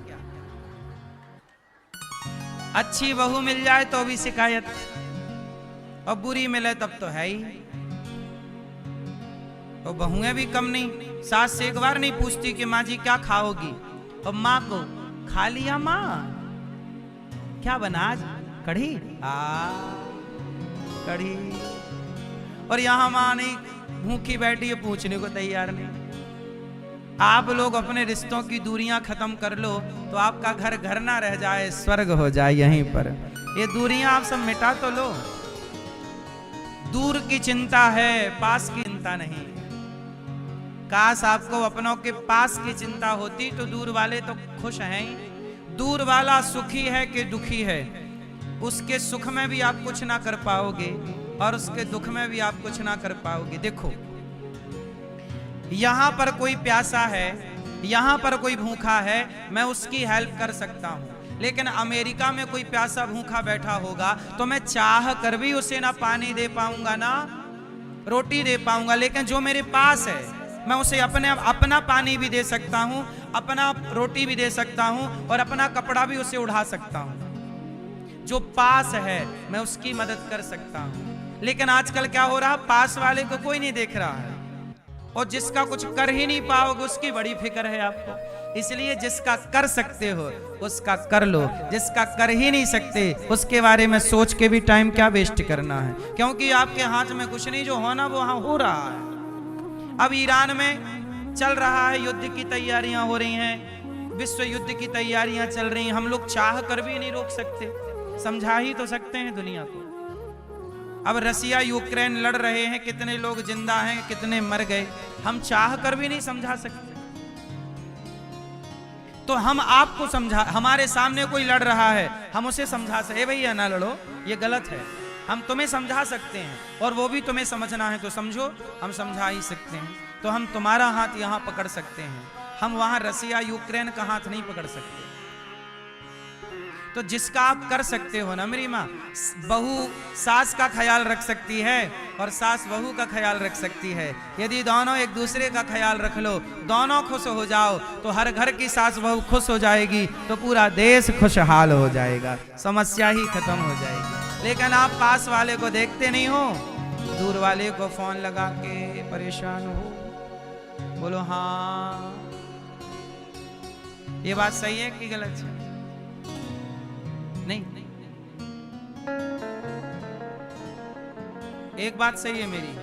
अच्छी बहू मिल जाए तो भी शिकायत, और बुरी मिले तब तो है ही। और बहुएं भी कम नहीं, सास से एक बार नहीं पूछती कि माँ जी क्या खाओगी, और माँ को खा लिया माँ क्या बना आज? कढ़ी। कढ़ी। और यहां मां नहीं भूखी बैठी है, पूछने को तैयार नहीं। आप लोग अपने रिश्तों की दूरियां खत्म कर लो तो आपका घर घर ना रह जाए, स्वर्ग हो जाए यहीं पर। ये दूरियां आप सब मिटा तो लो। दूर की चिंता है, पास की चिंता नहीं। काश आपको अपनों के पास की चिंता होती तो दूर वाले तो खुश हैं। दूर वाला सुखी है कि दुखी है, उसके सुख में भी आप कुछ ना कर पाओगे और उसके दुख में भी आप कुछ ना कर पाओगे। देखो यहां पर कोई प्यासा है, यहां पर कोई भूखा है, मैं उसकी हेल्प कर सकता हूं। लेकिन अमेरिका में कोई प्यासा भूखा बैठा होगा तो मैं चाह कर भी उसे ना पानी दे पाऊंगा ना रोटी दे पाऊंगा। लेकिन जो मेरे पास है मैं उसे अपना पानी भी दे सकता हूं, अपना रोटी भी दे सकता हूं और अपना कपड़ा भी उसे उड़ा सकता हूं। जो पास है मैं उसकी मदद कर सकता हूं। लेकिन आजकल क्या हो रहा, पास वाले को कोई नहीं देख रहा है, और जिसका कुछ कर ही नहीं पाओगे उसकी बड़ी फिक्र है आपको। इसलिए जिसका कर सकते हो उसका कर लो, जिसका कर ही नहीं सकते उसके बारे में सोच के भी टाइम क्या वेस्ट करना है, क्योंकि आपके हाथ में कुछ नहीं, जो होना वो वहां हो रहा है। अब ईरान में चल रहा है, युद्ध की तैयारियां हो रही हैं, विश्व युद्ध की तैयारियां चल रही हैं। हम लोग चाह कर भी नहीं रोक सकते, समझा ही तो सकते हैं दुनिया को। अब रसिया यूक्रेन लड़ रहे हैं, कितने लोग जिंदा हैं, कितने मर गए, हम चाह कर भी नहीं समझा सकते। तो हम आपको समझा, हमारे सामने कोई लड़ रहा है हम उसे समझा सकते, भैया ना लड़ो, ये गलत है, हम तुम्हें समझा सकते हैं और वो भी तुम्हें समझना है तो समझो, हम समझा ही सकते हैं। तो हम तुम्हारा हाथ यहाँ पकड़ सकते हैं, हम वहां रसिया यूक्रेन का हाथ नहीं पकड़ सकते। तो जिसका आप कर सकते हो ना मेरी माँ, बहू सास का ख्याल रख सकती है और सास बहू का ख्याल रख सकती है। यदि दोनों एक दूसरे का ख्याल रख लो, दोनों खुश हो जाओ, तो हर घर की सास बहू खुश हो जाएगी, तो पूरा देश खुशहाल हो जाएगा, समस्या ही खत्म हो जाएगी। लेकिन आप पास वाले को देखते नहीं हो, दूर वाले को फोन लगा के परेशान हो, बोलो हाँ ये बात सही है कि गलत है? नहीं, एक बात सही है मेरी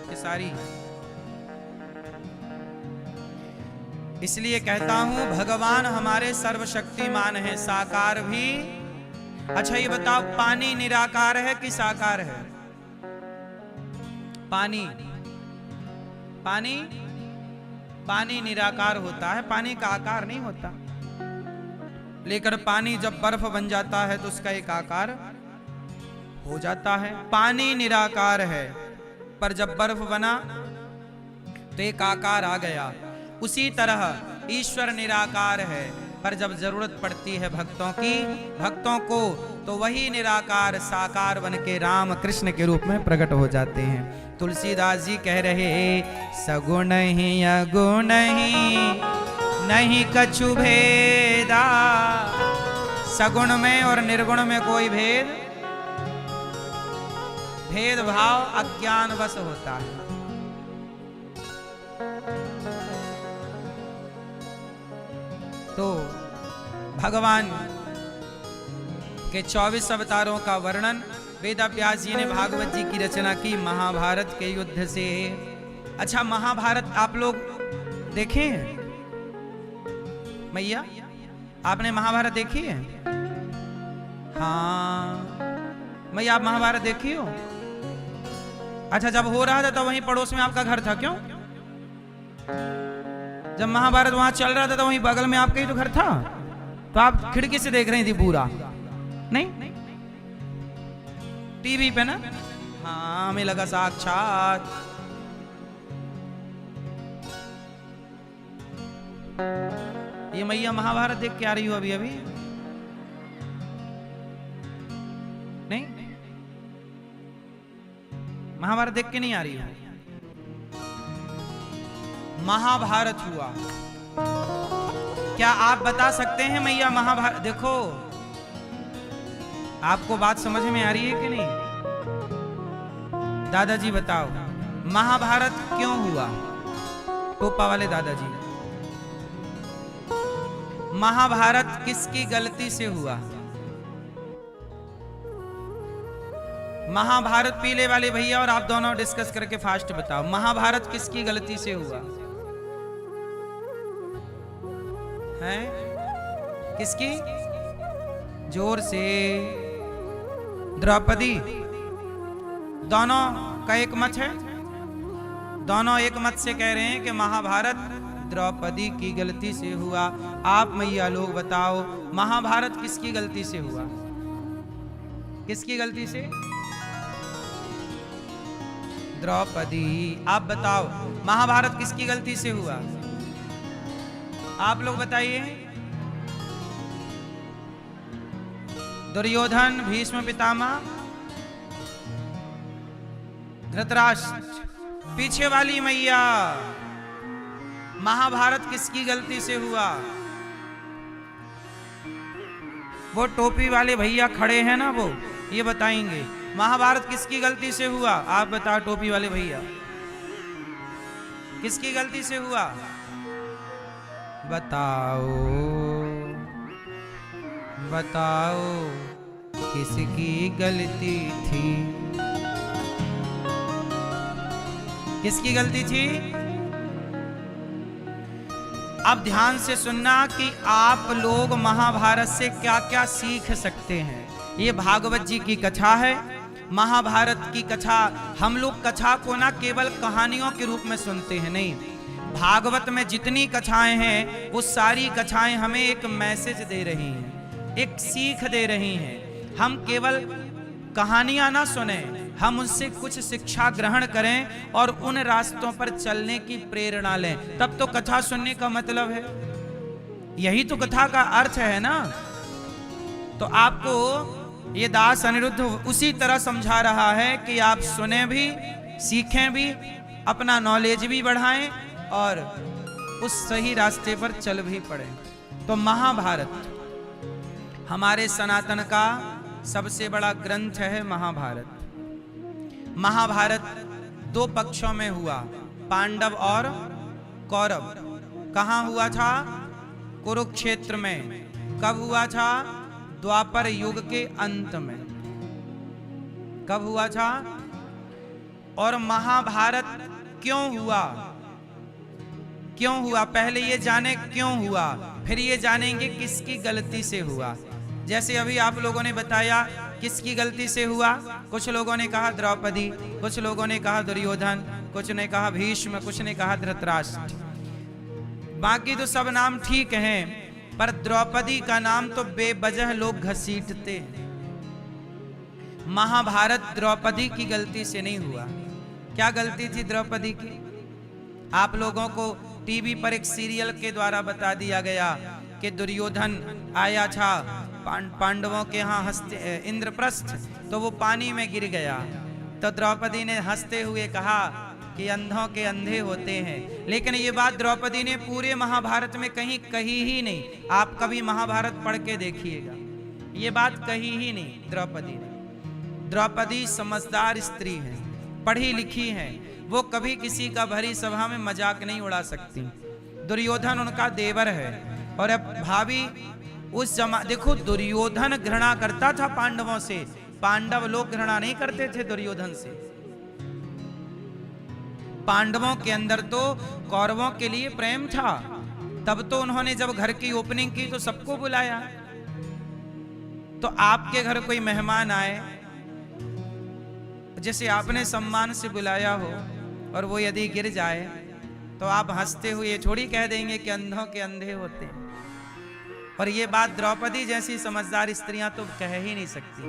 कि सारी। इसलिए कहता हूं भगवान हमारे सर्वशक्तिमान है, साकार भी। अच्छा ये बताओ, पानी निराकार है कि साकार है? पानी पानी पानी निराकार होता है, पानी का आकार नहीं होता। लेकिन पानी जब बर्फ बन जाता है तो उसका एक आकार हो जाता है। पानी निराकार है, पर जब बर्फ बना तो एक आकार आ गया। उसी तरह ईश्वर निराकार है, पर जब जरूरत पड़ती है भक्तों को, तो वही निराकार साकार बन के राम कृष्ण के रूप में प्रकट हो जाते हैं। तुलसीदास जी कह रहे, सगुण ही अगुण ही नहीं कछु भेदा, सगुण में और निर्गुण में कोई भेदभाव अज्ञान वश होता है। तो भगवान के 24 अवतारों का वर्णन वेद व्यास जी ने भागवत जी की रचना की महाभारत के युद्ध से। अच्छा, महाभारत आप लोग देखे हैं? मैया आपने महाभारत देखी है? हाँ मैया, आप महाभारत देखी हो? अच्छा, जब हो रहा था तो वहीं पड़ोस में आपका घर था, क्यों? जब महाभारत वहां चल रहा था तो वहीं बगल में आपका ही तो घर था, तो आप खिड़की से देख रही थी पूरा? नहीं, टीवी पे ना। हाँ, हमें लगा साक्षात। ये मैया महाभारत देख के आ रही हो अभी अभी? नहीं, महाभारत देख के नहीं आ रही हो? महाभारत हुआ, क्या आप बता सकते हैं मैया महाभारत? देखो, आपको बात समझ में आ रही है कि नहीं? दादाजी बताओ, महाभारत क्यों हुआ? टोपा वाले दादाजी, महाभारत किसकी गलती से हुआ? महाभारत पीले वाले भैया और आप दोनों डिस्कस करके फास्ट बताओ, महाभारत किसकी गलती से हुआ है? किसकी? जोर से। द्रौपदी। दोनों का एक मत है, दोनों एक मत से कह रहे हैं कि महाभारत द्रौपदी की गलती से हुआ। आप मैया लोग बताओ, महाभारत किसकी गलती से हुआ? किसकी गलती से? द्रौपदी। आप बताओ, महाभारत किसकी गलती से हुआ? आप लोग बताइए। दुर्योधन, भीष्म पितामह, धृतराष्ट्र। पीछे वाली मैया, महाभारत किसकी गलती से हुआ? वो टोपी वाले भैया खड़े हैं ना, वो ये बताएंगे महाभारत किसकी गलती से हुआ। आप बताओ टोपी वाले भैया, किसकी गलती से हुआ? बताओ बताओ, किसकी गलती थी? किसकी गलती थी? अब ध्यान से सुनना कि आप लोग महाभारत से क्या क्या सीख सकते हैं। ये भागवत जी की कथा है, महाभारत की कथा। हम लोग कथा को ना केवल कहानियों के रूप में सुनते हैं, नहीं, भागवत में जितनी कथाएं हैं वो सारी कथाएं हमें एक मैसेज दे रही हैं, एक सीख दे रही हैं। हम केवल कहानियां ना सुने, हम उनसे कुछ शिक्षा ग्रहण करें और उन रास्तों पर चलने की प्रेरणा लें, तब तो कथा सुनने का मतलब है। यही तो कथा का अर्थ है ना। तो आपको ये दास अनिरुद्ध उसी तरह समझा रहा है कि आप सुने भी, सीखें भी, अपना नॉलेज भी बढ़ाएं और उस सही रास्ते पर चल भी पड़े। तो महाभारत हमारे सनातन का सबसे बड़ा ग्रंथ है। महाभारत दो पक्षों में हुआ, पांडव और कौरव। कहां हुआ था? कुरुक्षेत्र में। कब हुआ था? द्वापर युग के अंत में। कब हुआ था? और महाभारत क्यों हुआ? क्यों हुआ? पहले ये जाने क्यों हुआ, फिर ये जानेंगे किसकी गलती से हुआ। जैसे अभी आप लोगों ने बताया किसकी गलती से हुआ। कुछ लोगों ने कहा द्रौपदी, कुछ लोगों ने कहा दुर्योधन, कुछ ने कहा भीष्म, कुछ ने कहा धृतराष्ट्र। बाकी तो सब नाम ठीक हैं, पर द्रौपदी का नाम तो बेवजह लोग घसीटते हैं। महाभारत द्रौपदी की गलती से नहीं हुआ। क्या गलती थी द्रौपदी की? आप लोगों को टीवी पर एक सीरियल के द्वारा बता दिया गया कि दुर्योधन आया था पांडवों के यहाँ हंसते इंद्रप्रस्थ, तो वो पानी में गिर गया। तो द्रौपदी ने हंसते हुए कहा कि अंधों के अंधे होते हैं। लेकिन ये बात द्रौपदी ने पूरे महाभारत में कहीं कही ही नहीं। आप कभी महाभारत पढ़ के देखिएगा, ये बात कही ही नहीं द्रौपदी ने। द्रौपदी समझदार स्त्री है, पढ़ी लिखी है, वो कभी किसी का भरी सभा में मजाक नहीं उड़ा सकती। दुर्योधन उनका देवर है और अब भाभी उस देखो दुर्योधन घृणा करता था पांडवों से, पांडव लोग घृणा नहीं करते थे दुर्योधन से। पांडवों के अंदर तो कौरवों के लिए प्रेम था, तब तो उन्होंने जब घर की ओपनिंग की तो सबको बुलाया। तो आपके घर कोई मेहमान आए जिसे आपने सम्मान से बुलाया हो और वो यदि गिर जाए तो आप हंसते हुए थोड़ी कह देंगे कि अंधों के अंधे होते हैं। और ये बात द्रौपदी जैसी समझदार स्त्रियां तो कह ही नहीं सकती।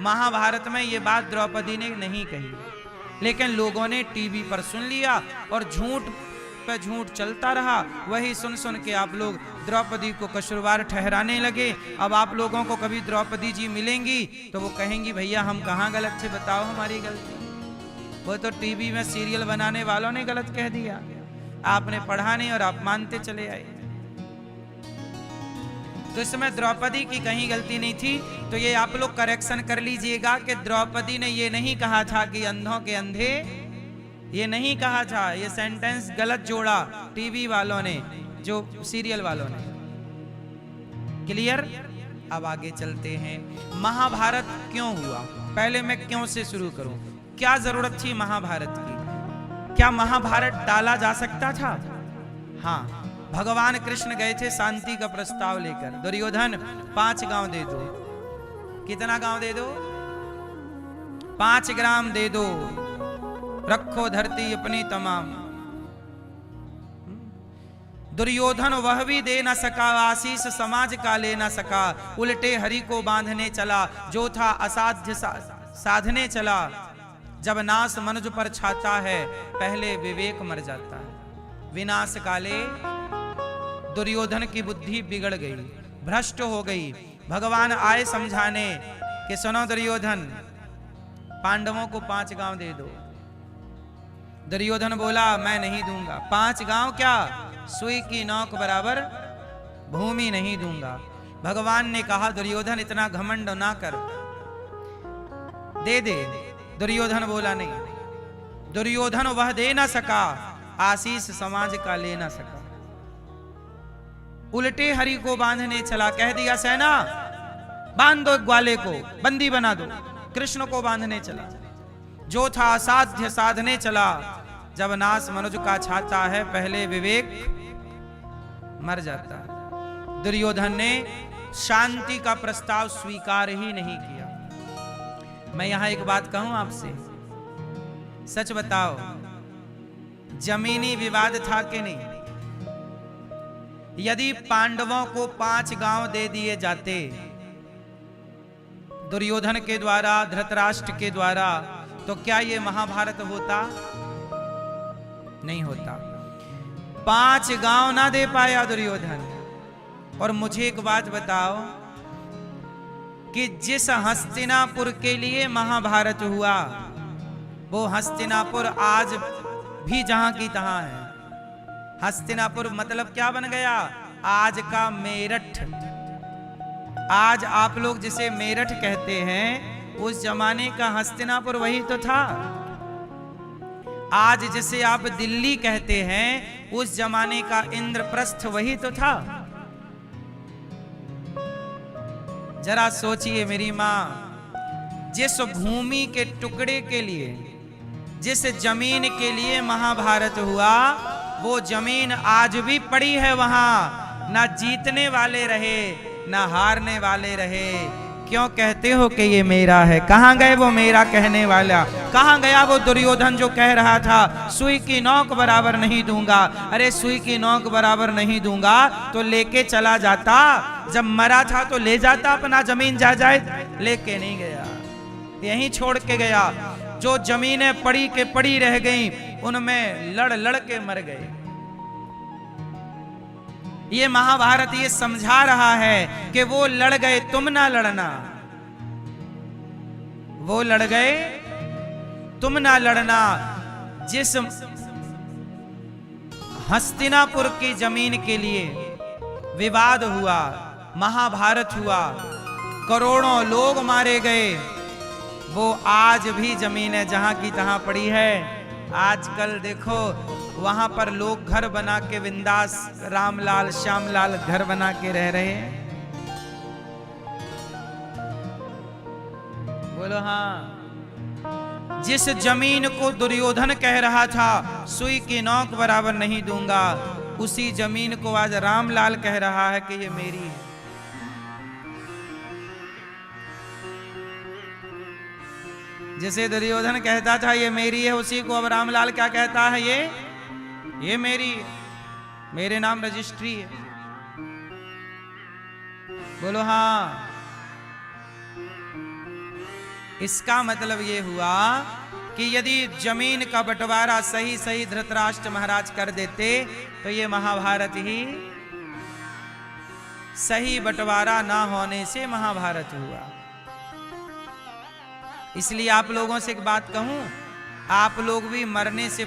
महाभारत में ये बात द्रौपदी ने नहीं कही, लेकिन लोगों ने टीवी पर सुन लिया और झूठ पे झूठ चलता रहा। वही सुन सुन के आप लोग द्रौपदी को कसूरवार ठहराने लगे। अब आप लोगों को कभी द्रौपदी जी मिलेंगी तो वो कहेंगी भैया हम कहाँ गलत थे, बताओ हमारी गलती। वो तो टीवी में सीरियल बनाने वालों ने गलत कह दिया, आपने पढ़ा नहीं और आप मानते चले आए। तो इसमें द्रौपदी की कहीं गलती नहीं थी। तो ये आप लोग करेक्शन कर लीजिएगा कि द्रौपदी ने ये नहीं कहा था कि अंधों के अंधे, ये नहीं कहा था। ये सेंटेंस गलत जोड़ा टीवी वालों ने, जो सीरियल वालों ने। क्लियर? अब आगे चलते हैं। महाभारत क्यों हुआ? पहले मैं क्यों से शुरू करूं। क्या जरूरत थी महाभारत की? क्या महाभारत टाला जा सकता था? हाँ, भगवान कृष्ण गए थे शांति का प्रस्ताव लेकर। दुर्योधन 5 गांव दे दो। कितना गांव दे दो? 5 ग्राम दे दो, रखो धरती अपनी तमाम। दुर्योधन वह भी दे न सका, आशीष समाज का ले न सका। उल्टे हरि को बांधने चला, जो था असाध्य साधने चला। जब नाश मनुज पर छाता है, पहले विवेक मर जाता है। विनाश काले दुर्योधन की बुद्धि बिगड़ गई, भ्रष्ट हो गई। भगवान आए समझाने कि सुनो दुर्योधन, पांडवों को 5 गांव दे दो। दुर्योधन बोला मैं नहीं दूंगा। 5 गांव क्या, सुई की नोक बराबर भूमि नहीं दूंगा। भगवान ने कहा दुर्योधन इतना घमंड ना कर, दे दे। दुर्योधन बोला नहीं। दुर्योधन वह दे ना सका, आशीष समाज का ले ना सका। उल्टे हरि को बांधने चला। कह दिया सेना बांध दो, ग्वाले को बंदी बना दो। कृष्ण को बांधने चला। जो था असाध्य साधने चला। जब नाश मनुज का छाता है, पहले विवेक मर जाता है। दुर्योधन ने शांति का प्रस्ताव स्वीकार ही नहीं किया। मैं यहां एक बात कहूं आपसे, सच बताओ, जमीनी विवाद था कि नहीं? यदि पांडवों को 5 गांव दे दिए जाते, दुर्योधन के द्वारा, धृतराष्ट्र के द्वारा, तो क्या ये महाभारत होता? नहीं होता। 5 गांव ना दे पाया दुर्योधन। और मुझे एक बात बताओ कि जिस हस्तिनापुर के लिए महाभारत हुआ, वो हस्तिनापुर आज भी जहां की तहां है। हस्तिनापुर मतलब क्या बन गया? आज का मेरठ। आज आप लोग जिसे मेरठ कहते हैं, उस जमाने का हस्तिनापुर वही तो था। आज जिसे आप दिल्ली कहते हैं, उस जमाने का इंद्रप्रस्थ वही तो था। जरा सोचिए मेरी मां, जिस भूमि के टुकड़े के लिए, जिस जमीन के लिए महाभारत हुआ, वो जमीन आज भी पड़ी है वहां। ना जीतने वाले रहे, ना हारने वाले रहे। क्यों कहते हो कि ये मेरा है? कहां गए वो मेरा कहने वाला? कहां गया वो दुर्योधन जो कह रहा था सुई की नोक बराबर नहीं दूंगा? अरे सुई की नोक बराबर नहीं दूंगा तो लेके चला जाता। जब मरा था तो ले जाता अपना जमीन जायदाद, लेके नहीं गया, यहीं छोड़ के गया। जो जमीनें पड़ी के पड़ी रह गईं, उनमें लड़ लड़ के मर गए। ये महाभारत ये समझा रहा है कि वो लड़ गए, तुम ना लड़ना। वो लड़ गए, तुम ना लड़ना। जिस हस्तिनापुर की जमीन के लिए विवाद हुआ, महाभारत हुआ, करोड़ों लोग मारे गए, वो आज भी जमीनें जहां की तहां पड़ी है। आजकल देखो वहां पर लोग घर बना के, बिंदास रामलाल श्यामलाल घर बना के रह रहे हैं। बोलो हाँ। जिस जमीन को दुर्योधन कह रहा था सुई की नोक बराबर नहीं दूंगा, उसी जमीन को आज रामलाल कह रहा है कि ये मेरी है। जिसे दुर्योधन कहता था ये मेरी है, उसी को अब रामलाल क्या कहता है? ये मेरी है, मेरे नाम रजिस्ट्री है। बोलो हाँ। इसका मतलब ये हुआ कि यदि जमीन का बंटवारा सही सही धृतराष्ट्र महाराज कर देते तो ये महाभारत ही सही बंटवारा ना होने से महाभारत हुआ। इसलिए आप लोगों से एक बात कहूं, आप लोग भी मरने से